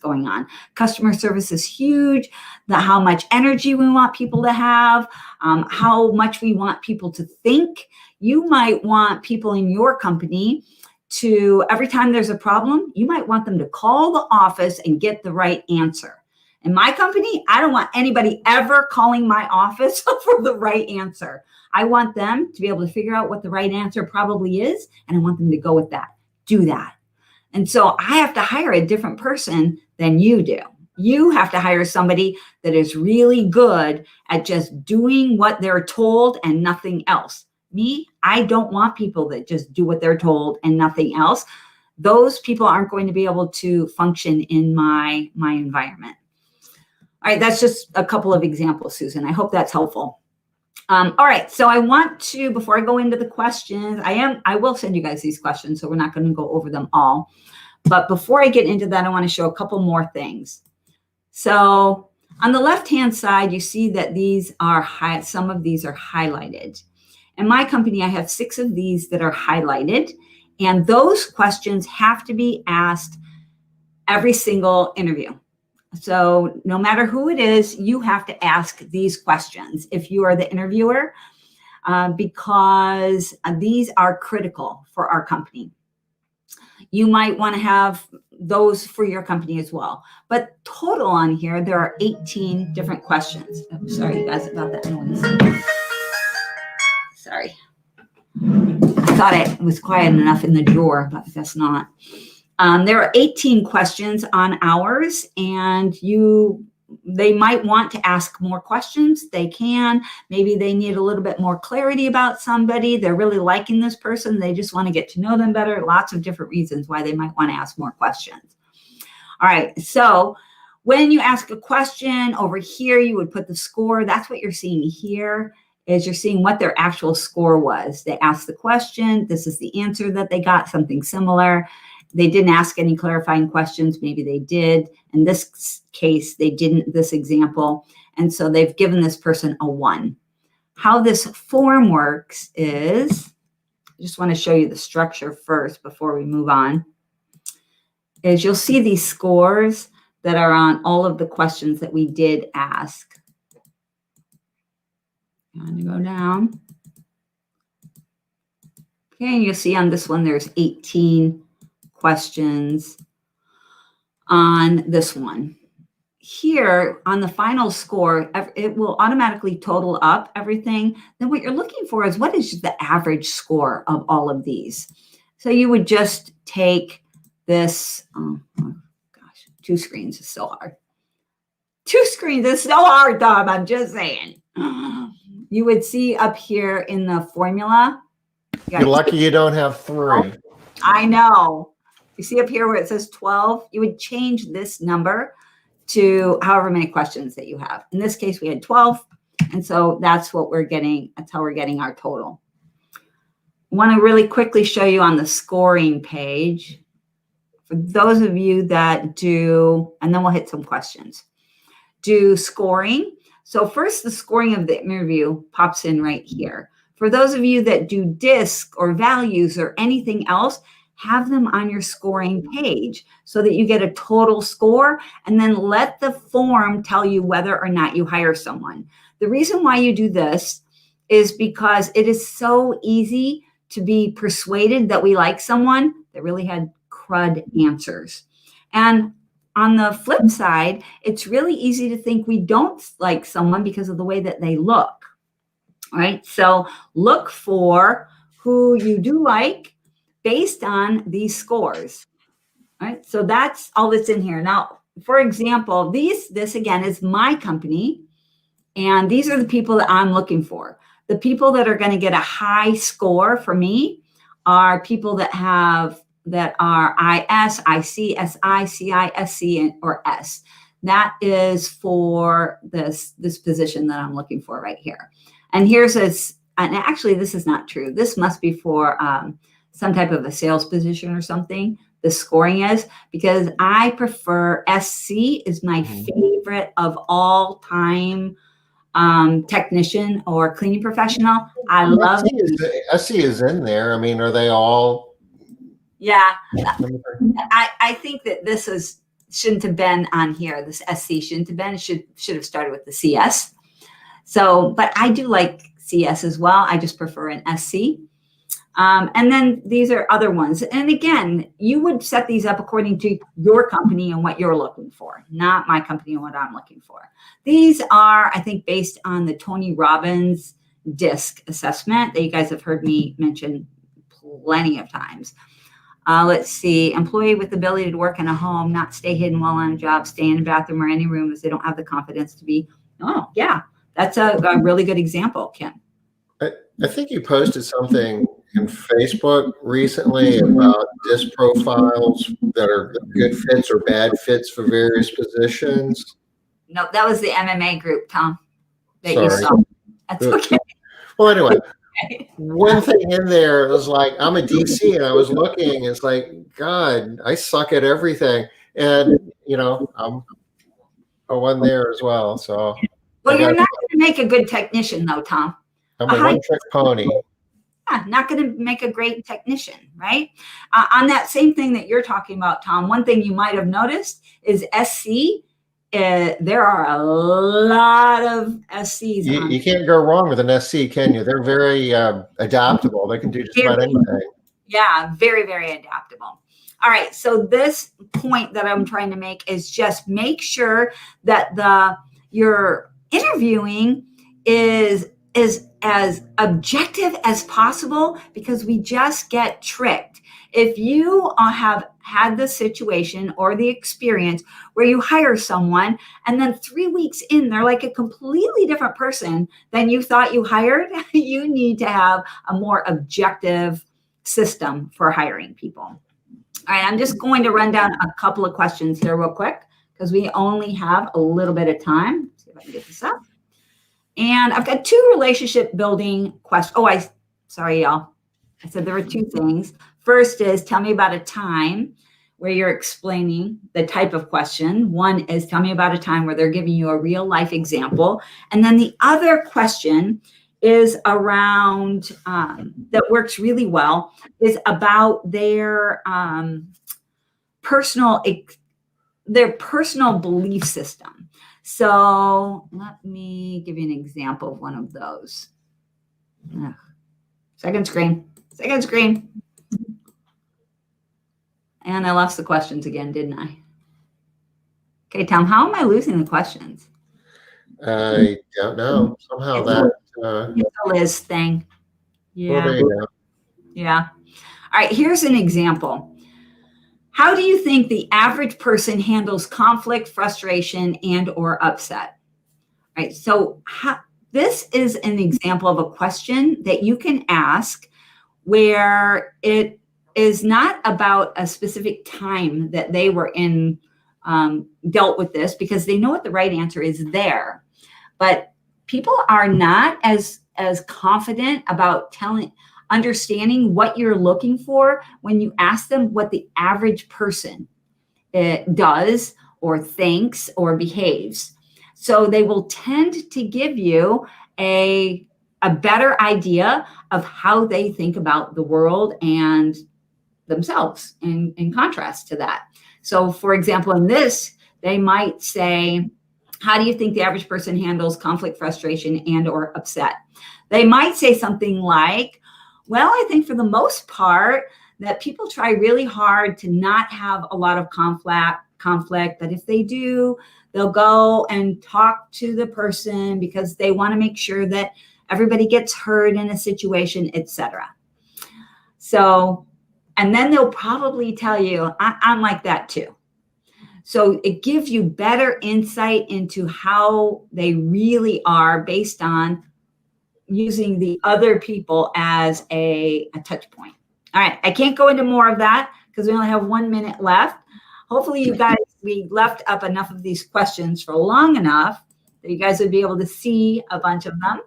going on. Customer service is huge. How much energy we want people to have, how much we want people to think. You might want people in your company to, every time there's a problem, you might want them to call the office and get the right answer. In my company, I don't want anybody ever calling my office for the right answer. I want them to be able to figure out what the right answer probably is, and I want them to go with that. Do that. And so I have to hire a different person than you do. You have to hire somebody that is really good at just doing what they're told and nothing else. Me, I don't want people that just do what they're told and nothing else. Those people aren't going to be able to function in my environment. All right, that's just a couple of examples, Susan. I hope that's helpful. All right, so I want to, before I go into the questions, I will send you guys these questions, so we're not going to go over them all. But before I get into that, I want to show a couple more things. So on the left-hand side, you see that these are some of these are highlighted. In my company, I have 6 of these that are highlighted, and those questions have to be asked every single interview. So no matter who it is, you have to ask these questions if you are the interviewer, because these are critical for our company. You might want to have those for your company as well. But total on here, there are 18 different questions. Oh, sorry, you guys, about that noise. Sorry. I thought it was quiet enough in the drawer, but I guess not. There are 18 questions on ours, and you they might want to ask more questions. They can. Maybe they need a little bit more clarity about somebody. They're really liking this person. They just want to get to know them better. Lots of different reasons why they might want to ask more questions. All right. So when you ask a question over here, you would put the score. That's what you're seeing here, is you're seeing what their actual score was. They asked the question. This is the answer that they got, something similar. They didn't ask any clarifying questions. Maybe they did. In this case, they didn't, this example. And so they've given this person a 1. How this form works is, I just want to show you the structure first before we move on, is you'll see these scores that are on all of the questions that we did ask. I'm going to go down. Okay, and you'll see on this one, there's 18 questions on this one. Here on the final score, it will automatically total up everything. Then what you're looking for is what is the average score of all of these. So you would just take this, oh gosh, 2 screens is so hard. 2 screens is so hard, Tom, I'm just saying. You would see up here in the formula. You're lucky you don't have 3. I know. You see up here where it says 12, you would change this number to however many questions that you have. In this case, we had 12. And so that's what we're getting. That's how we're getting our total. I want to really quickly show you on the scoring page. For those of you that do, and then we'll hit some questions, do scoring. So first, the scoring of the interview pops in right here. For those of you that do DISC or values or anything else, have them on your scoring page so that you get a total score, and then let the form tell you whether or not you hire someone. The reason why you do this is because it is so easy to be persuaded that we like someone that really had crud answers. And on the flip side, it's really easy to think we don't like someone because of the way that they look. All right, so look for who you do like based on these scores. All right, so that's all that's in here. Now, for example, this again is my company, and these are the people that I'm looking for. The people that are going to get a high score for me are people that are IS, IC, SI, CI, SC, or S. That is for this position that I'm looking for right here. And here's this, and actually this is not true. This must be for some type of a sales position or something. The scoring is, because I prefer SC is my favorite of all time technician or cleaning professional. I love it. SC is in there. I mean, are they all? Yeah, I think that this shouldn't have been on here. This SC shouldn't have been. It should have started with the CS. So, but I do like CS as well. I just prefer an SC. And then these are other ones. And again, you would set these up according to your company and what you're looking for, not my company and what I'm looking for. These are, I think, based on the Tony Robbins DISC assessment that you guys have heard me mention plenty of times. Let's see, employee with the ability to work in a home, not stay hidden while on a job, stay in a bathroom or any room as they don't have the confidence to be. Oh, yeah, that's a really good example, Kim. I think you posted something in Facebook recently about DISC profiles that are good fits or bad fits for various positions. No, that was the MMA group, Tom, that Sorry. you saw. That's okay. Well, anyway, one thing in there was like, I'm a DC and I was looking, it's like, God, I suck at everything. And, you know, I'm a one there as well. So, well, you're not going to make a good technician, though, Tom. I'm a one-trick pony. Yeah, not going to make a great technician, right? On that same thing that you're talking about, Tom, one thing you might have noticed is SC. There are a lot of SCs. You can't go wrong with an SC, can you? They're very adaptable. They can do just about anything. Yeah, very, very adaptable. All right, so this point that I'm trying to make is just make sure that you're interviewing is is as objective as possible because we just get tricked. If you have had the situation or the experience where you hire someone and then 3 weeks in, they're like a completely different person than you thought you hired, you need to have a more objective system for hiring people. All right, I'm just going to run down a couple of questions here real quick because we only have a little bit of time. Let's see if I can get this up. And I've got 2 relationship building questions. Oh, sorry, y'all. I said there were 2 things. First is tell me about a time where you're explaining the type of question. One is tell me about a time where they're giving you a real life example. And then the other question is around, that works really well, is about their personal belief system. So let me give you an example of one of those. Second screen. And I lost the questions again, didn't I? Okay, Tom, how am I losing the questions? I don't know. Somehow that. It's a Liz thing. Yeah. Well, there you go. Yeah. All right, here's an example. How do you think the average person handles conflict, frustration, and or upset? All right, so this is an example of a question that you can ask where it is not about a specific time that they were in, dealt with this, because they know what the right answer is there. But people are not as confident about understanding what you're looking for when you ask them what the average person does or thinks or behaves. So they will tend to give you a better idea of how they think about the world and themselves in contrast to that. So for example, in this, they might say, how do you think the average person handles conflict, frustration, and or upset? They might say something like, well, I think for the most part that people try really hard to not have a lot of conflict, but if they do, they'll go and talk to the person because they want to make sure that everybody gets heard in a situation, etc. So, and then they'll probably tell you, I'm like that too. So it gives you better insight into how they really are based on using the other people as a touch point. All right, I can't go into more of that because we only have 1 minute left. Hopefully you guys, we left up enough of these questions for long enough that you guys would be able to see a bunch of them.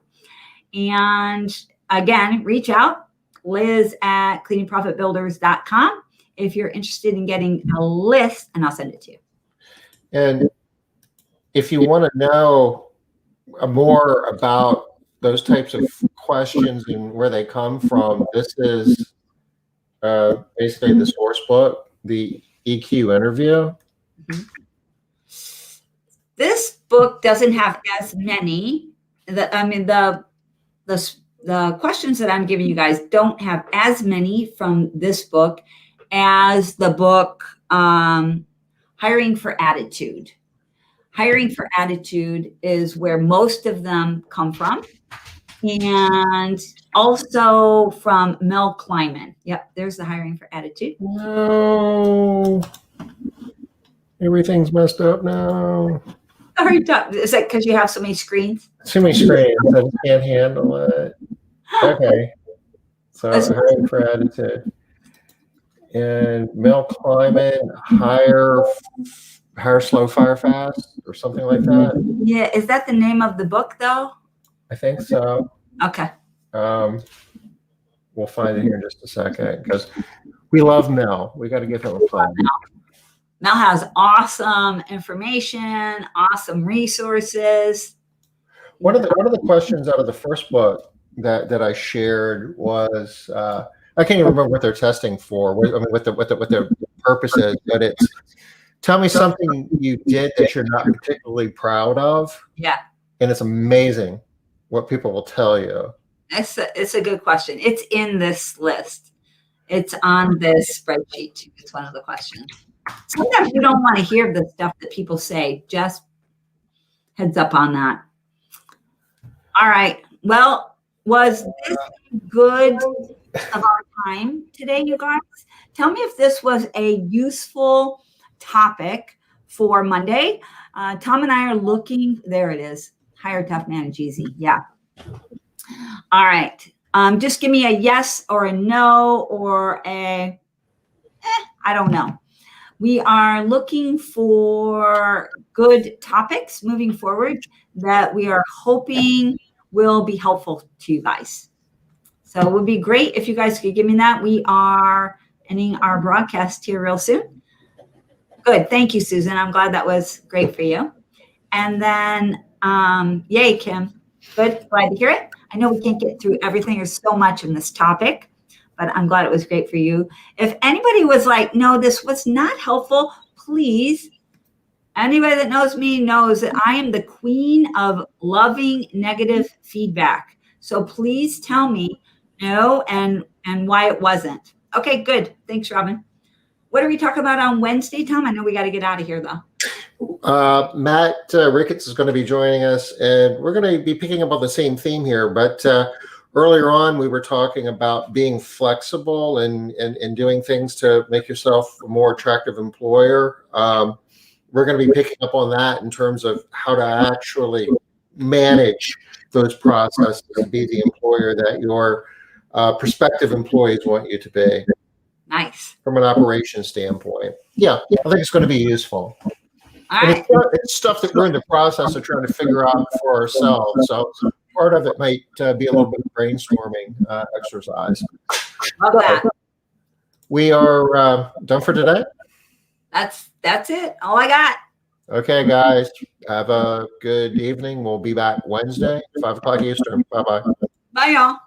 And again, reach out, Liz@cleaningprofitbuilders.com if you're interested in getting a list, and I'll send it to you. And if you want to know more about those types of questions and where they come from, this is basically the source book, the EQ interview. Mm-hmm. This book doesn't have as many. The questions that I'm giving you guys don't have as many from this book as the book Hiring for Attitude. Hiring for Attitude is where most of them come from. And also from Mel Kleiman. Yep, there's the Hiring for Attitude. No. Everything's messed up now. Sorry, is that because you have so many screens? Too many screens. I just can't handle it. Okay. So Hiring for Attitude. And Mel Kleiman, hire slow, fire fast, or something like that. Yeah, is that the name of the book though? I think so. Okay. We'll find it here in just a second because we love Mel. We got to give him a plug. Mel has awesome information, awesome resources. One of the questions out of the first book that I shared was I can't even remember what they're testing for. I mean, what the purpose is, but it's tell me something you did that you're not particularly proud of. Yeah. And it's amazing what people will tell you. It's a good question. It's in this list. It's on this spreadsheet too. It's one of the questions. Sometimes you don't want to hear the stuff that people say. Just heads up on that. All right. Well, was this good of our time today, you guys? Tell me if this was a useful topic for Monday. Tom and I are looking, there it is. Hire tough, manage easy. Yeah. All right. Just give me a yes or a no or a, I don't know. We are looking for good topics moving forward that we are hoping will be helpful to you guys. So it would be great if you guys could give me that. We are ending our broadcast here real soon. Good. Thank you, Susan. I'm glad that was great for you. And then, yay, Kim. Good. Glad to hear it. I know we can't get through everything. There's so much in this topic, but I'm glad it was great for you. If anybody was like, no, this was not helpful, please, anybody that knows me knows that I am the queen of loving negative feedback. So please tell me no and why it wasn't. Okay, good. Thanks, Robin. What are we talking about on Wednesday, Tom? I know we got to get out of here, though. Matt Ricketts is going to be joining us, and we're going to be picking up on the same theme here. But earlier on, we were talking about being flexible and doing things to make yourself a more attractive employer. We're going to be picking up on that in terms of how to actually manage those processes and be the employer that your prospective employees want you to be. Nice. From an operations standpoint. Yeah, I think it's going to be useful. All And right. it's stuff that we're in the process of trying to figure out for ourselves. So part of it might be a little bit of brainstorming exercise. Love that. We are done for today. That's it. All I got. Okay, guys. Have a good evening. We'll be back Wednesday, 5 o'clock Eastern. Bye-bye. Bye, y'all.